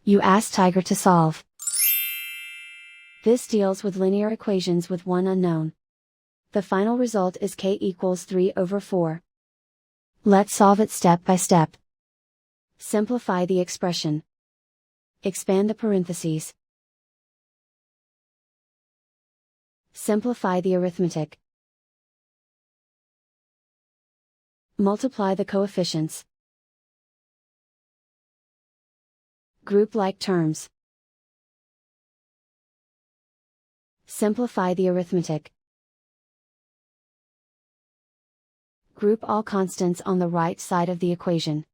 You ask Tiger to solve. This deals with linear equations with one unknown. The final result is k equals 3/4. Let's solve it step by step. Simplify the expression. Expand the parentheses. Simplify the arithmetic. Multiply the coefficients. Group like terms. Simplify the arithmetic. Group all constants on the right side of the equation.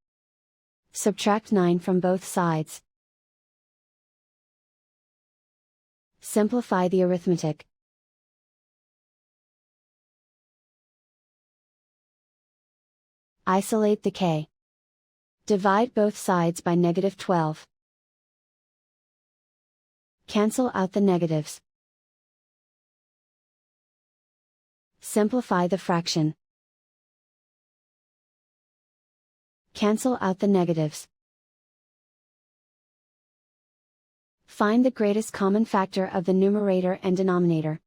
Subtract 9 from both sides. Simplify the arithmetic. Isolate the k. Divide both sides by -12. Cancel out the negatives. Simplify the fraction. Cancel out the negatives. Find the greatest common factor of the numerator and denominator.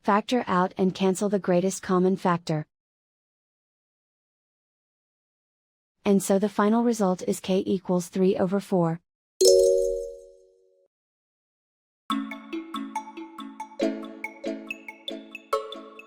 Factor out and cancel the greatest common factor. And so the final result is k equals 3/4.